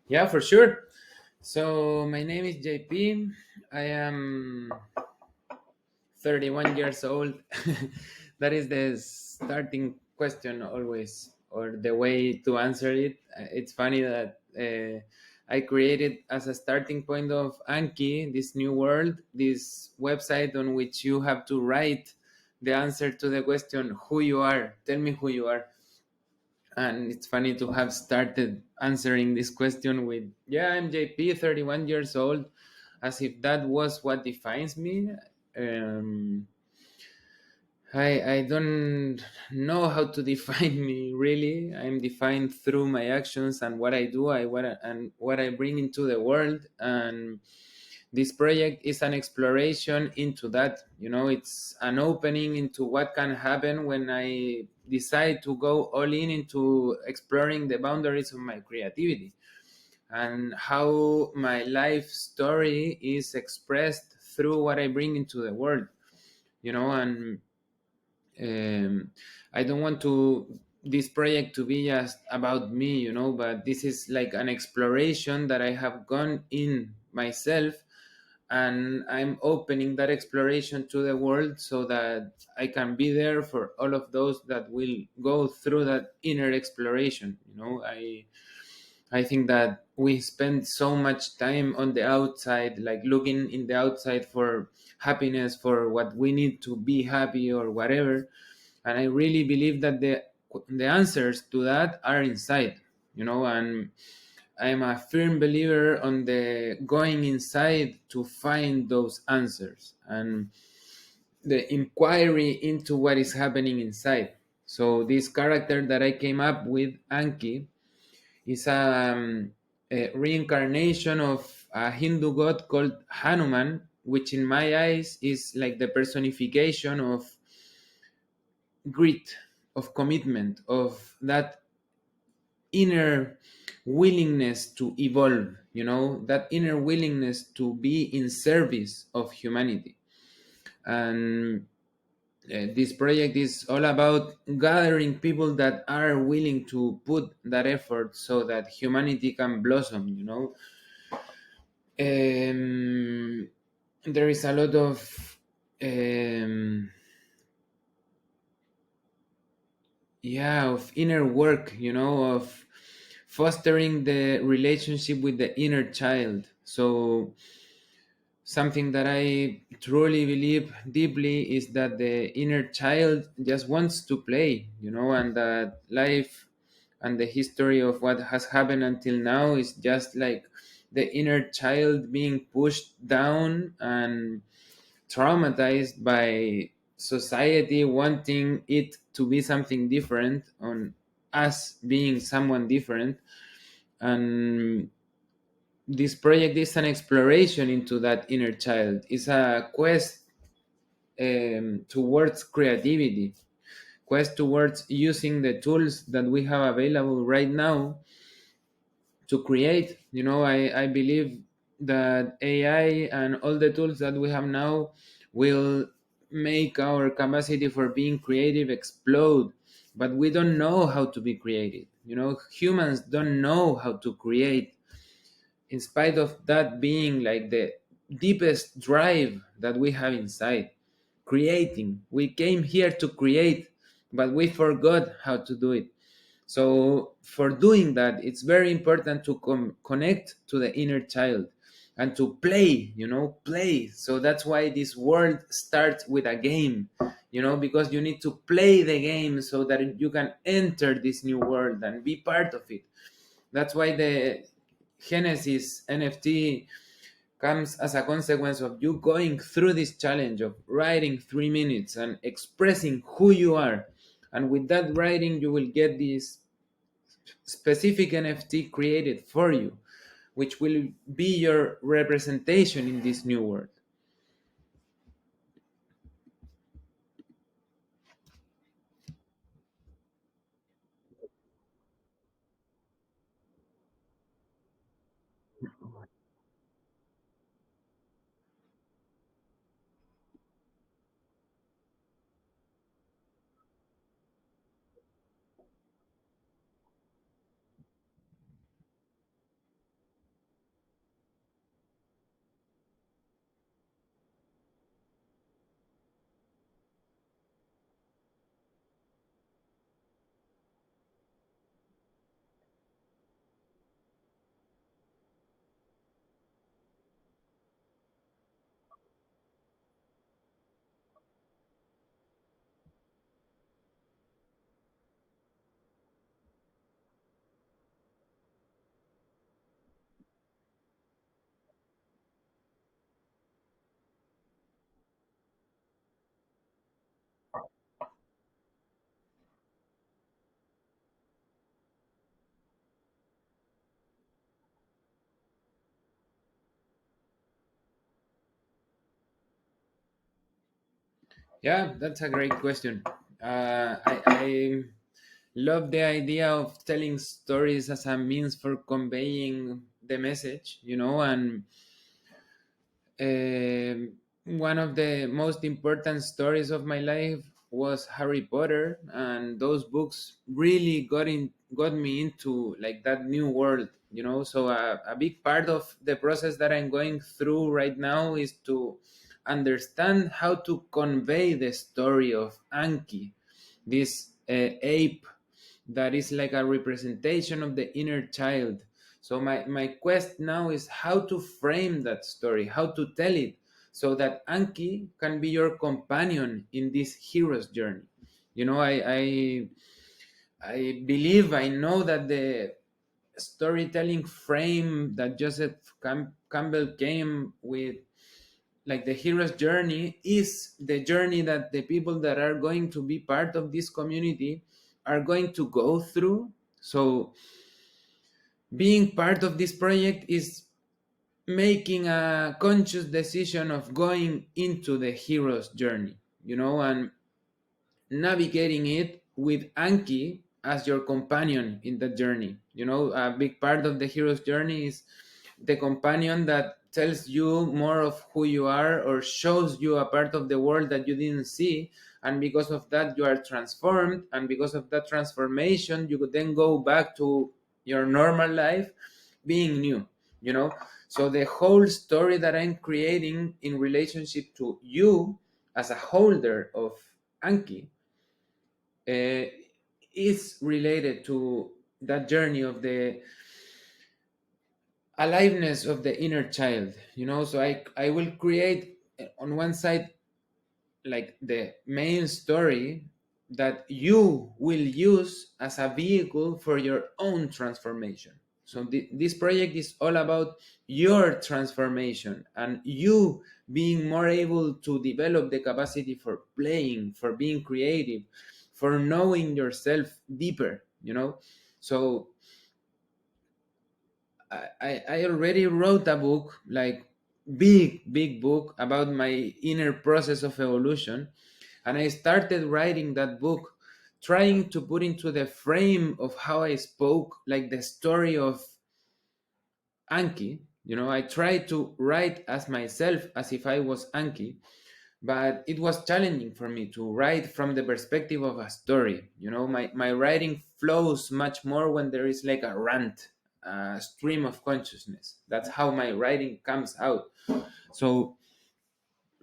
Yeah, for sure. So my name is JP. I am 31 years old. That is the starting question always, or the way to answer it. It's funny that I created as a starting point of Anky, this new world, this website on which you have to write the answer to the question, who you are. Tell me who you are. And it's funny to have started answering this question with, yeah, I'm JP, 31 years old, as if that was what defines me. Um, I don't know how to define me really. I'm defined through my actions and what I do, and what I bring into the world. And this project is an exploration into that. It's an opening into what can happen when I decide to go all in into exploring the boundaries of my creativity and how my life story is expressed through what I bring into the world. And um, I don't want to this project to be just about me, but this is like an exploration that I have gone in myself, and I'm opening that exploration to the world so that I can be there for all of those that will go through that inner exploration. I think that we spend so much time on the outside, like looking in the outside for happiness, for what we need to be happy or whatever. And I really believe that the answers to that are inside, and I'm a firm believer on the going inside to find those answers and the inquiry into what is happening inside. So this character that I came up with, Anki, is a reincarnation of a Hindu god called Hanuman, which in my eyes is like the personification of grit, of commitment, of that inner willingness to evolve, that inner willingness to be in service of humanity. And this project is all about gathering people that are willing to put that effort so that humanity can blossom. There is a lot of um, yeah, of inner work, of fostering the relationship with the inner child. So something that I truly believe deeply is that the inner child just wants to play, and that life and the history of what has happened until now is just like the inner child being pushed down and traumatized by society wanting it to be something different, on us being someone different. And this project is an exploration into that inner child. It's a quest towards creativity, quest towards using the tools that we have available right now to create. I believe that AI and all the tools that we have now will make our capacity for being creative explode, but we don't know how to be creative. Humans don't know how to create, in spite of that being like the deepest drive that we have inside. Creating, we came here to create, but we forgot how to do it. So for doing that, it's very important to connect to the inner child and to play, play. So that's why this world starts with a game, because you need to play the game so that you can enter this new world and be part of it. That's why the Genesis NFT comes as a consequence of you going through this challenge of writing 3 minutes and expressing who you are. And with that writing, you will get this specific NFT created for you, which will be your representation in this new world. Yeah, that's a great question. I love the idea of telling stories as a means for conveying the message, and Um, one of the most important stories of my life was Harry Potter, and those books really got me into like that new world. So a big part of the process that I'm going through right now is to understand how to convey the story of Anky, this ape that is like a representation of the inner child. So my quest now is how to frame that story, how to tell it, so that Anki can be your companion in this hero's journey. I believe, I know that the storytelling frame that Joseph Campbell came with, like the hero's journey, is the journey that the people that are going to be part of this community are going to go through. So being part of this project is making a conscious decision of going into the hero's journey, and navigating it with Anki as your companion in that journey. A big part of the hero's journey is the companion that tells you more of who you are, or shows you a part of the world that you didn't see. And because of that, you are transformed. And because of that transformation, you could then go back to your normal life being new, you know? So the whole story that I'm creating in relationship to you as a holder of Anki uh, is related to that journey of the aliveness of the inner child. So I will create on one side like the main story that you will use as a vehicle for your own transformation. So this project is all about your transformation and you being more able to develop the capacity for playing, for being creative, for knowing yourself deeper. So I already wrote a book, like big book about my inner process of evolution. And I started writing that book, trying to put into the frame of how I spoke, like the story of Anki. I tried to write as myself as if I was Anki, but it was challenging for me to write from the perspective of a story. My writing flows much more when there is like a rant, a stream of consciousness. That's how my writing comes out. So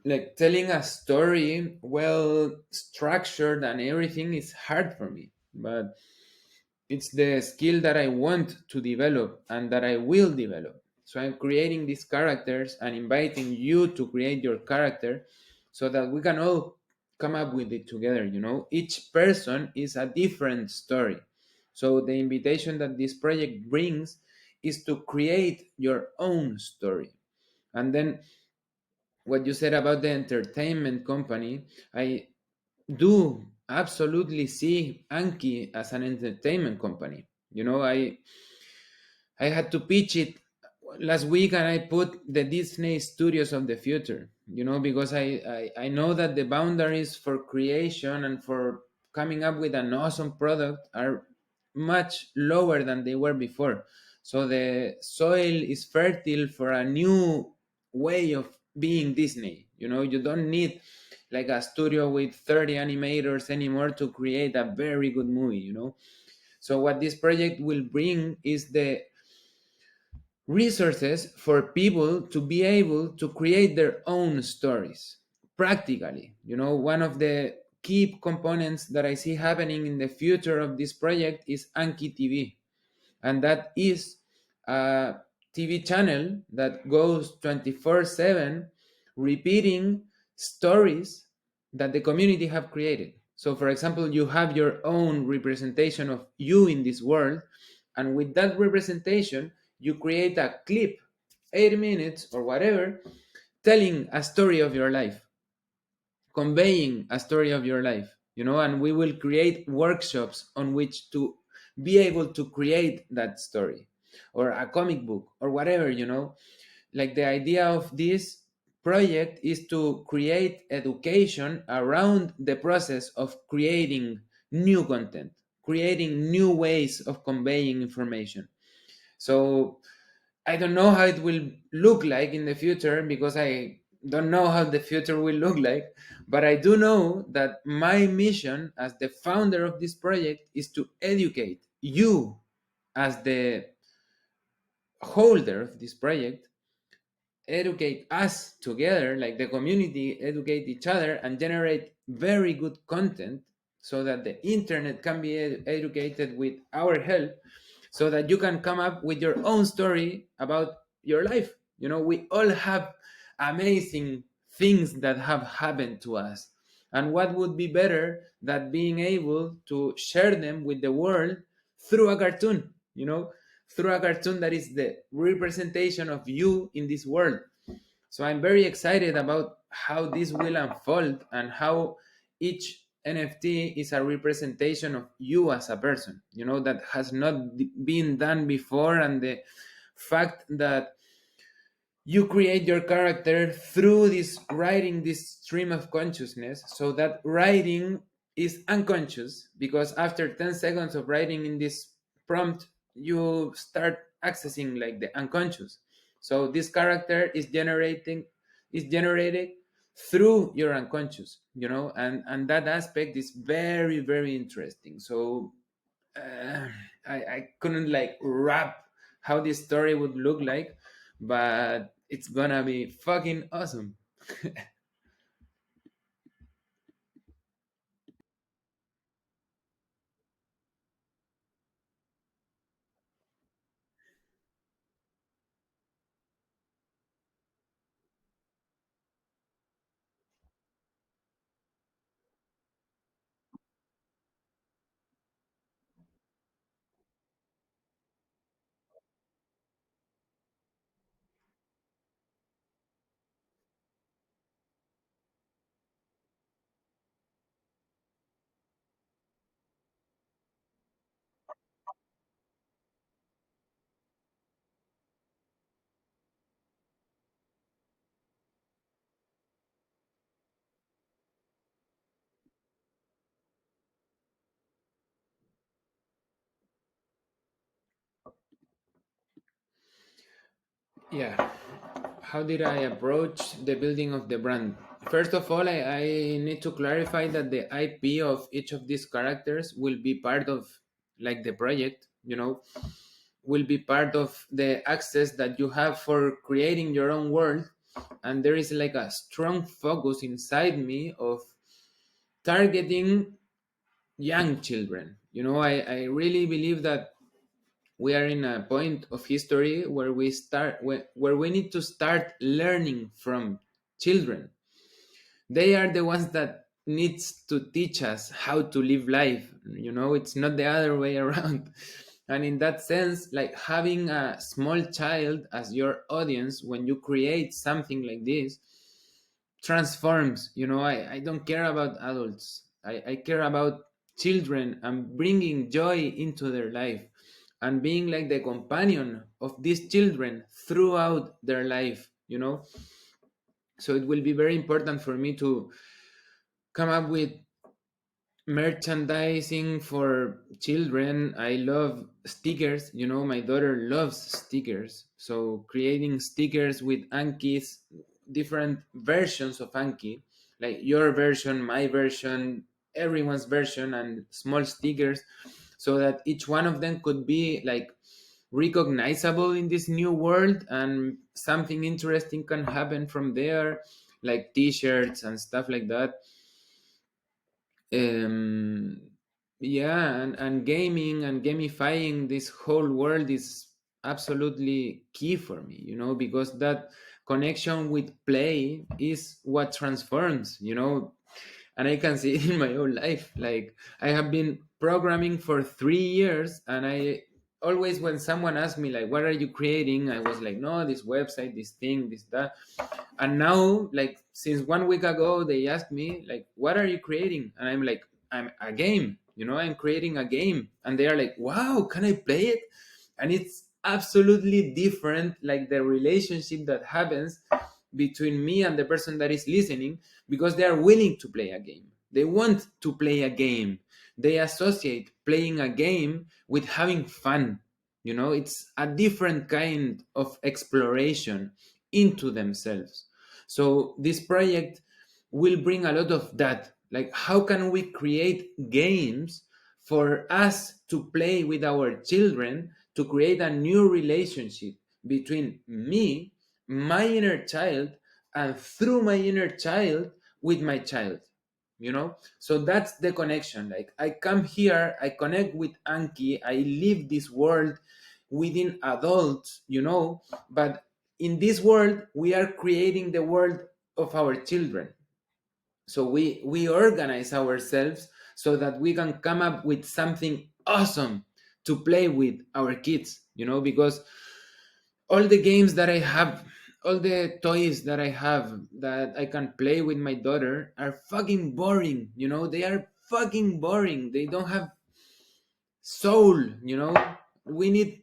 like telling a story well structured and everything is hard for me, but it's the skill that I want to develop and that I will develop. So I'm creating these characters and inviting you to create your character so that we can all come up with it together. Each person is a different story. So the invitation that this project brings is to create your own story. And then what you said about the entertainment company, I do absolutely see Anki as an entertainment company. I had to pitch it last week, and I put the Disney Studios of the future, because I know that the boundaries for creation and for coming up with an awesome product are much lower than they were before. So the soil is fertile for a new way of being Disney. You don't need like a studio with 30 animators anymore to create a very good movie. So what this project will bring is the resources for people to be able to create their own stories practically. One of the key components that I see happening in the future of this project is Anki TV, and that is a TV channel that goes 24/7 repeating stories that the community have created. So for example, you have your own representation of you in this world, and with that representation you create a clip, 8 minutes or whatever, telling a story of your life, conveying a story of your life. And we will create workshops on which to be able to create that story, or a comic book or whatever. Like the idea of this project is to create education around the process of creating new content, creating new ways of conveying information. So I don't know how it will look like in the future, because I don't know how the future will look like. But I do know that my mission as the founder of this project is to educate you as the holder of this project, educate us together, like the community, educate each other and generate very good content, so that the internet can be educated with our help, so that you can come up with your own story about your life. You know, we all have amazing things that have happened to us. And what would be better than being able to share them with the world through a cartoon, through a cartoon that is the representation of you in this world. So I'm very excited about how this will unfold, and how each NFT is a representation of you as a person, that has not been done before. And the fact that you create your character through this writing, this stream of consciousness, so that writing is unconscious, because after 10 seconds of writing in this prompt, you start accessing like the unconscious. So this character is generated through your unconscious, and that aspect is very, very interesting. So uh, I couldn't like wrap how this story would look like, but it's gonna be fucking awesome. Yeah. How did I approach the building of the brand? First of all, I need to clarify that the IP of each of these characters will be part of like the project, will be part of the access that you have for creating your own world. And there is like a strong focus inside me of targeting young children. I really believe that we are in a point of history where where we need to start learning from children. They are the ones that needs to teach us how to live life. It's not the other way around. And in that sense, like having a small child as your audience when you create something like this transforms. I don't care about adults. I care about children and bringing joy into their life, and being like the companion of these children throughout their life. So it will be very important for me to come up with merchandising for children. I love stickers. My daughter loves stickers. So creating stickers with Anky's, different versions of Anky, like your version, my version, everyone's version, and small stickers, so that each one of them could be like recognizable in this new world, and something interesting can happen from there, like t-shirts and stuff like that. um yeah, and gaming and gamifying this whole world is absolutely key for me, because that connection with play is what transforms, and I can see it in my own life. Like, I have been programming for 3 years, and I always, when someone asks me like, what are you creating, I was like, no, this website, this thing, this, that. And now, like, since 1 week ago, they asked me like, what are you creating? And I'm like, I'm a game, I'm creating a game. And they are like, wow, can I play it? And it's absolutely different, like the relationship that happens, between me and the person that is listening, because they are willing to play a game. They want to play a game. They associate playing a game with having fun. It's a different kind of exploration into themselves. So this project will bring a lot of that. Like, how can we create games for us to play with our children, to create a new relationship between me, my inner child, and through my inner child with my child? So that's the connection. Like, I come here, I connect with Anky, I live this world within adults, but in this world we are creating the world of our children. So we organize ourselves so that we can come up with something awesome to play with our kids, because all the games that I have, all the toys that I have that I can play with my daughter are fucking boring. They are fucking boring. They don't have soul. We need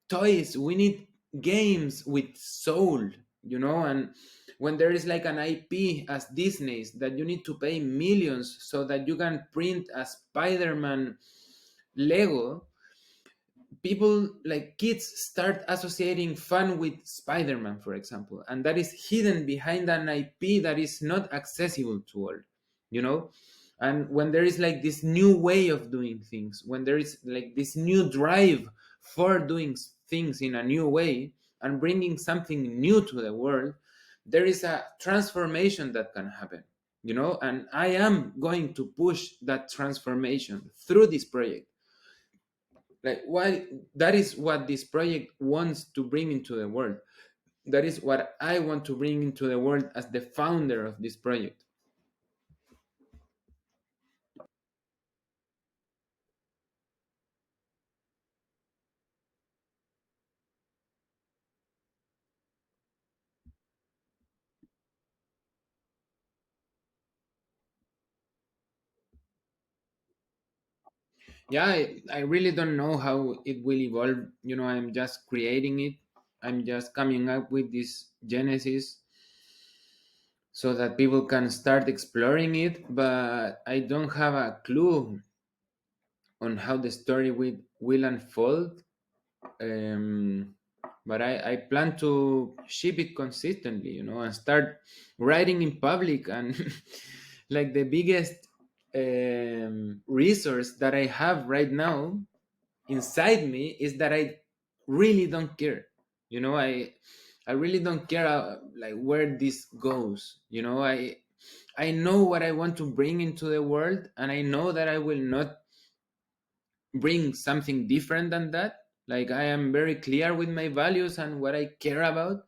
toys, we need games with soul. And when there is like an IP as Disney's that you need to pay millions so that you can print a Spider-Man Lego, people, like kids, start associating fun with Spider-Man, for example, and that is hidden behind an IP that is not accessible to all, you know. And when there is like this new way of doing things, when there is like this new drive for doing things in a new way and bringing something new to the world, there is a transformation that can happen. And I am going to push that transformation through this project. Like, why? That is what this project wants to bring into the world. That is what I want to bring into the world as the founder of this project. Yeah, I really don't know how it will evolve. I'm just creating it. I'm just coming up with this genesis so that people can start exploring it, but I don't have a clue on how the story will unfold. um, but I plan to ship it consistently, and start writing in public. And like, the biggest resource that I have right now inside me is that I really don't care. I really don't care, like, where this goes. I know what I want to bring into the world, and I know that I will not bring something different than that. Like, I am very clear with my values and what I care about.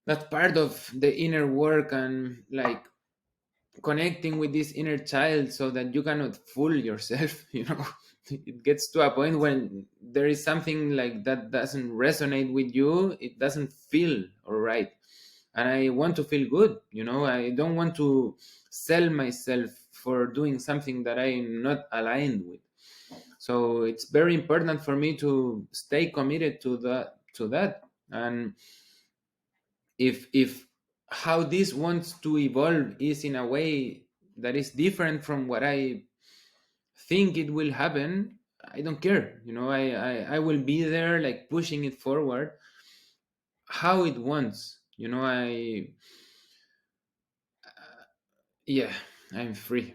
That's part of the inner work, and like connecting with this inner child so that you cannot fool yourself. It gets to a point when there is something like that doesn't resonate with you, it doesn't feel all right. And I want to feel good. I don't want to sell myself for doing something that I'm not aligned with. So it's very important for me to stay committed to that. And if how this wants to evolve is in a way that is different from what I think it will happen, I don't care. I will be there, like, pushing it forward how it wants. I Yeah, I'm free.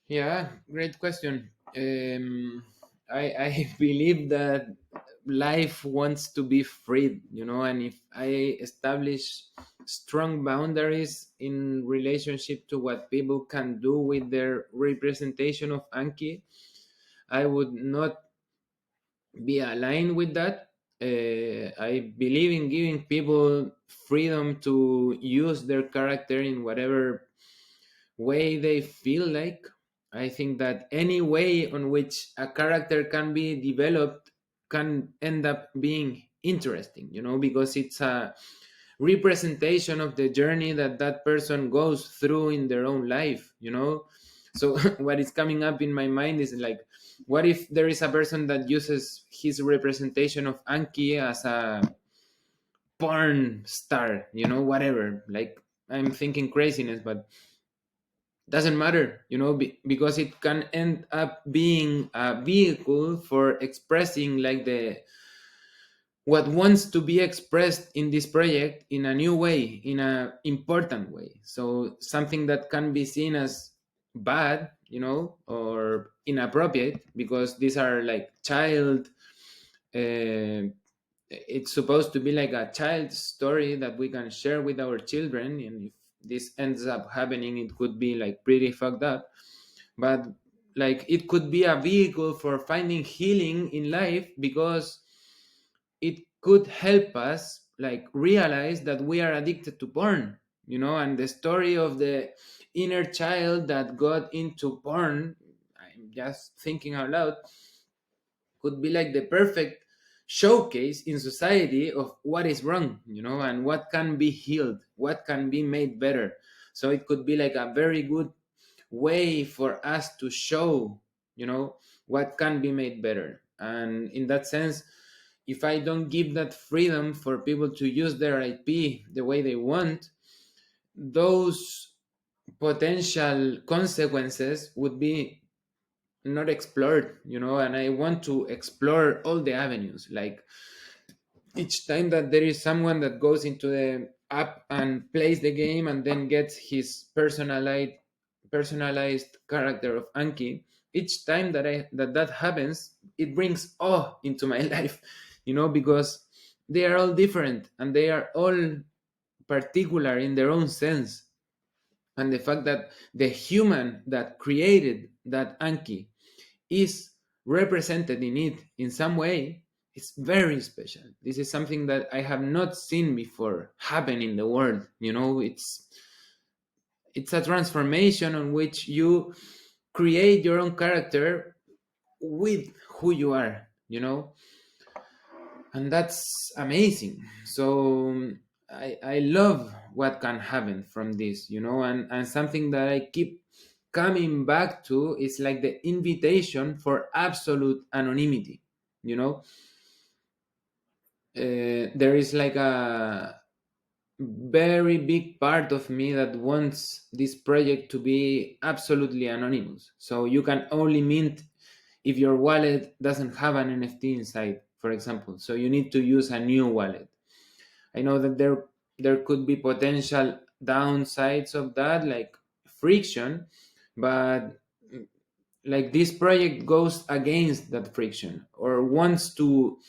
Yeah, great question. I believe that life wants to be free, and if I establish strong boundaries in relationship to what people can do with their representation of Anki, I would not be aligned with that. I believe in giving people freedom to use their character in whatever way they feel like. I think that any way on which a character can be developed can end up being interesting, because it's a representation of the journey that that person goes through in their own life. So what is coming up in my mind is like, what if there is a person that uses his representation of Anki as a porn star, whatever, like, I'm thinking craziness, but doesn't matter, because it can end up being a vehicle for expressing like the what wants to be expressed in this project in a new way, in a important way. So something that can be seen as bad, or inappropriate, because these are like child, uh, it's supposed to be like a child story that we can share with our children, and if this ends up happening, it could be like pretty fucked up. But like, it could be a vehicle for finding healing in life, because it could help us like realize that we are addicted to porn, and the story of the inner child that got into porn, I'm just thinking out loud, could be like the perfect showcase in society of what is wrong, and what can be healed, what can be made better. So it could be like a very good way for us to show, what can be made better. And in that sense, if I don't give that freedom for people to use their IP the way they want, those potential consequences would be not explored, and I want to explore all the avenues. Like, each time that there is someone that goes into the app and plays the game and then gets his personalized character of Anki, each time that happens, it brings awe into my life, because they are all different and they are all particular in their own sense. And the fact that the human that created that Anki is represented in it in some way, it's very special. This is something that I have not seen before happen in the world. It's a transformation on which you create your own character with who you are, and that's amazing. So I love what can happen from this, and something that I keep coming back to is like the invitation for absolute anonymity. you know there is like a very big part of me that wants this project to be absolutely anonymous, so you can only mint if your wallet doesn't have an NFT inside, for example. So you need to use a new wallet. I know that there could be potential downsides of that, like friction, but like this project goes against that friction, or wants to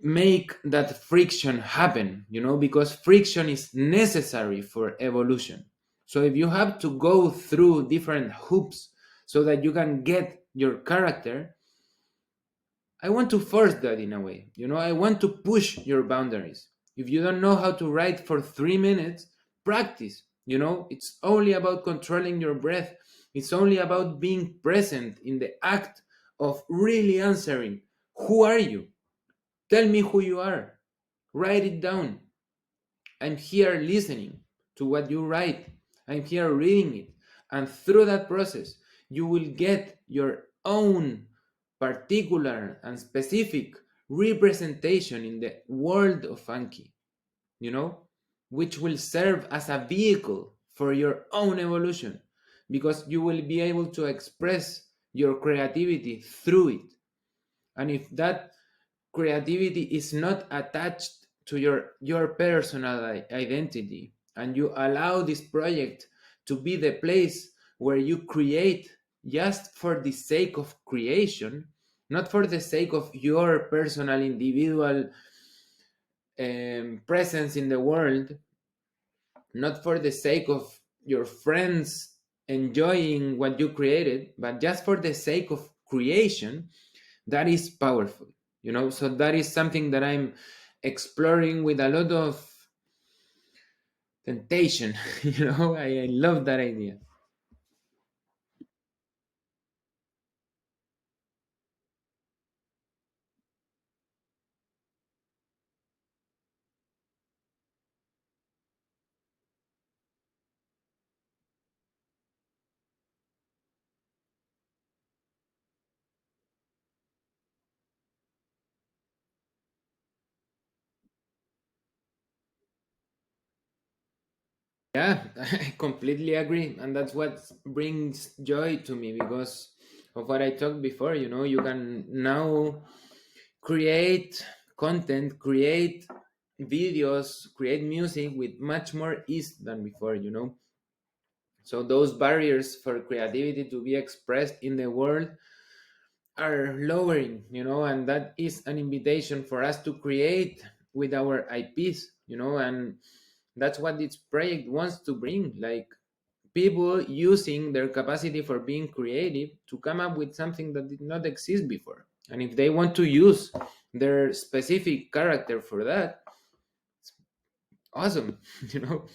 make that friction happen, because friction is necessary for evolution. So if you have to go through different hoops so that you can get your character, I want to force that in a way. I want to push your boundaries. If you don't know how to write for 3 minutes, practice. It's only about controlling your breath. It's only about being present in the act of really answering. Who are you? Tell me who you are. Write it down. I'm here listening to what you write. I'm here reading it. And through that process, you will get your own particular and specific representation in the world of Anki, you know, which will serve as a vehicle for your own evolution, because you will be able to express your creativity through it. And if that creativity is not attached to your personal identity, and you allow this project to be the place where you create just for the sake of creation, not for the sake of your personal individual presence in the world, not for the sake of your friends enjoying what you created, but just for the sake of creation. That is powerful, so that is something that I'm exploring with a lot of temptation. I love that idea. Yeah, I completely agree. And that's what brings joy to me, because of what I talked before. You can now create content, create videos, create music with much more ease than before. So those barriers for creativity to be expressed in the world are lowering, and that is an invitation for us to create with our IPs, and that's what this project wants to bring. Like, people using their capacity for being creative to come up with something that did not exist before. And if they want to use their specific character for that, awesome. you know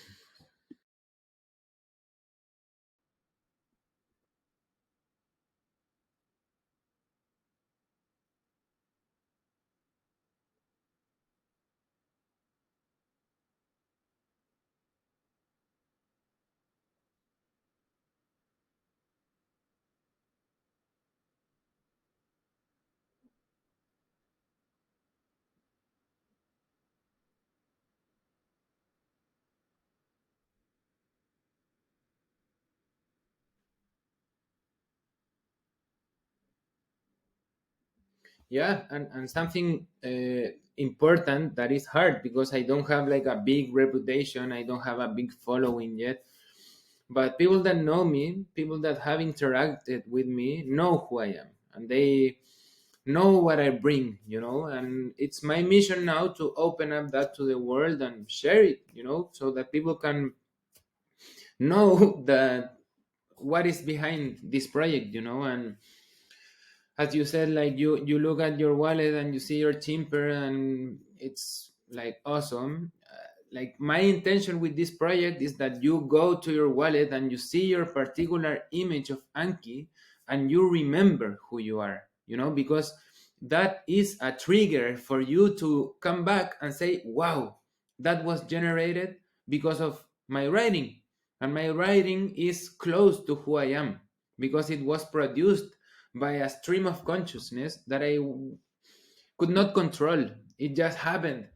yeah, and something important that is hard, because I don't have like a big reputation, I don't have a big following yet. But people that know me, people that have interacted with me, know who I am, and they know what I bring, and it's my mission now to open up that to the world and share it, so that people can know that what is behind this project, and as you said, like, you look at your wallet and you see your timper, and it's like awesome. Like, my intention with this project is that you go to your wallet and you see your particular image of Anky, and you remember who you are, because that is a trigger for you to come back and say, wow, that was generated because of my writing, and my writing is close to who I am, because it was produced by a stream of consciousness that I could not control. It just happened.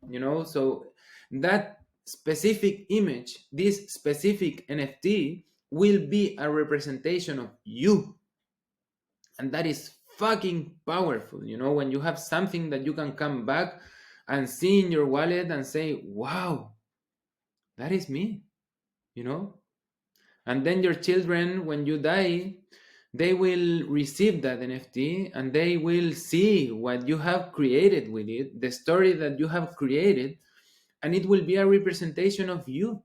So that specific image, this specific NFT, will be a representation of you. And that is fucking powerful, when you have something that you can come back and see in your wallet and say, wow, that is me. And then your children, when you die, they will receive that NFT, and they will see what you have created with it, the story that you have created, and it will be a representation of you,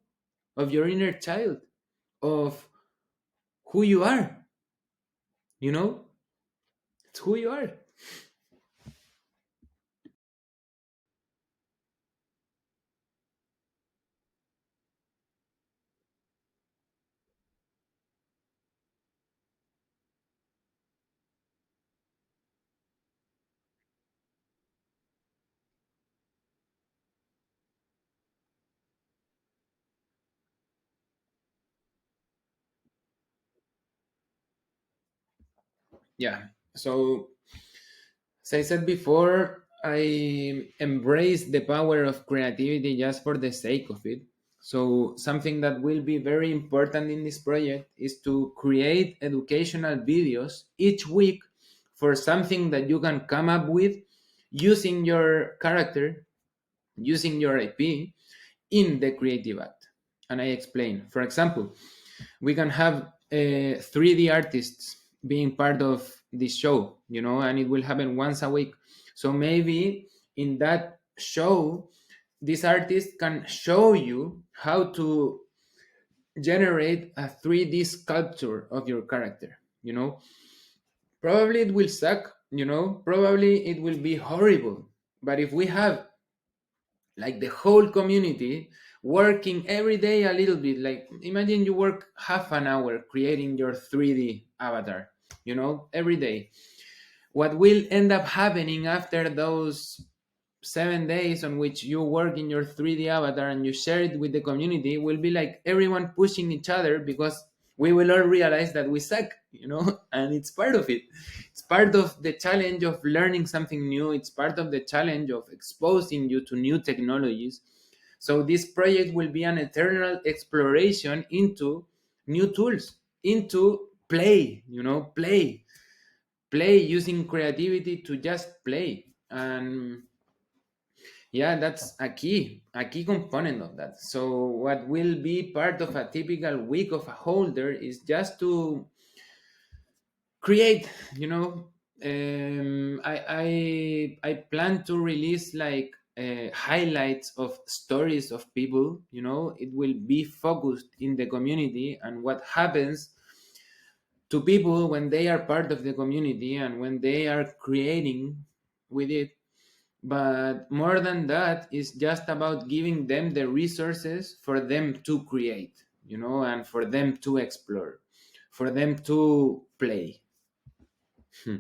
of your inner child, of who you are. You know, it's who you are. Yeah. So, as I said before, I embrace the power of creativity just for the sake of it. So, something that will be very important in this project is to create educational videos each week for something that you can come up with using your character, using your IP in the creative act. And I explain. For example, we can have 3D artists being part of this show, and it will happen once a week. So maybe in that show, this artist can show you how to generate a 3D sculpture of your character. Probably it will suck, probably it will be horrible. But if we have like the whole community working every day a little bit, like imagine you work half an hour creating your 3D avatar, every day. What will end up happening after those 7 days on which you work in your 3D avatar and you share it with the community will be like everyone pushing each other, because we will all realize that we suck, and it's part of it. It's part of the challenge of learning something new. It's part of the challenge of exposing you to new technologies. So this project will be an eternal exploration into new tools, into play, play using creativity to just play. And yeah, that's a key component of that. So what will be part of a typical week of a holder is just to create, I plan to release like highlights of stories of people. It will be focused in the community and what happens to people when they are part of the community and when they are creating with it. But more than that, it's just about giving them the resources for them to create, and for them to explore, for them to play. Hmm.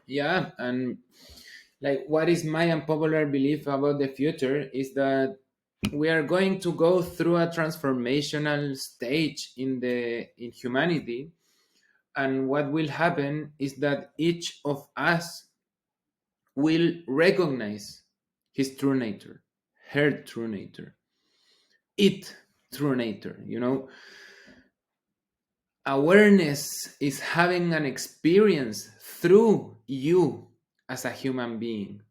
Yeah, and like what is my unpopular belief about the future is that we are going to go through a transformational stage in humanity, and what will happen is that each of us will recognize his true nature, her true nature, it true nature. Awareness is having an experience through you as a human being.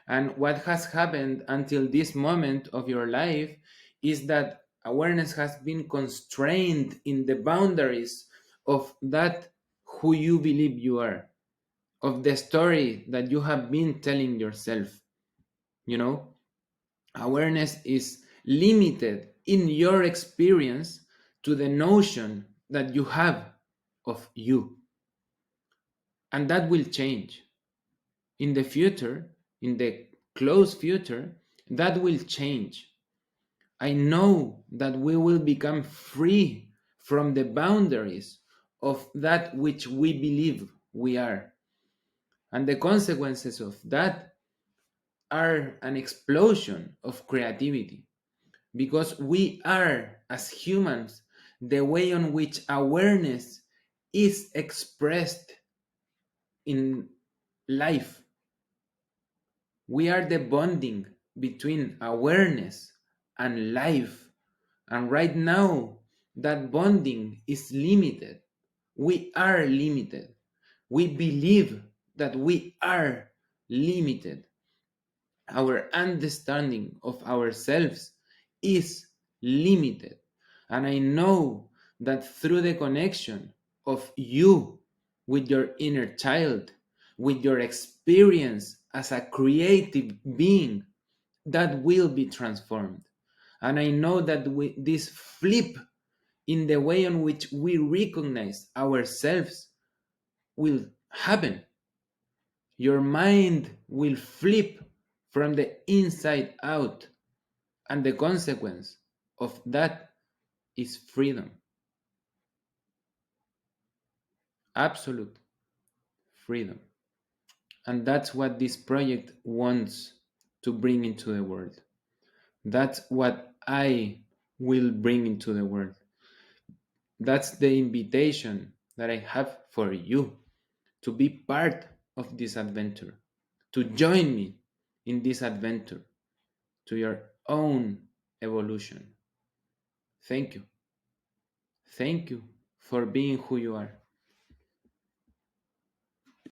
And what has happened until this moment of your life is that awareness has been constrained in the boundaries of that who you believe you are, of the story that you have been telling yourself. You know, awareness is limited in your experience to the notion that you have of you. And that will change in the future, in the close future. That will change. I know that we will become free from the boundaries of that which we believe we are. And the consequences of that are an explosion of creativity, because we are, as humans, the way on which awareness is expressed in life. We are the bonding between awareness and life. And right now, that bonding is limited. We are limited. We believe that we are limited. Our understanding of ourselves is limited. And I know that through the connection of you with your inner child, with your experience as a creative being that will be transformed. And I know that this flip in the way in which we recognize ourselves will happen. Your mind will flip from the inside out, and the consequence of that is freedom. Absolute freedom. And that's what this project wants to bring into the world. That's what I will bring into the world. That's the invitation that I have for you to be part of this adventure, to join me in this adventure to your own evolution. Thank you. Thank you for being who you are.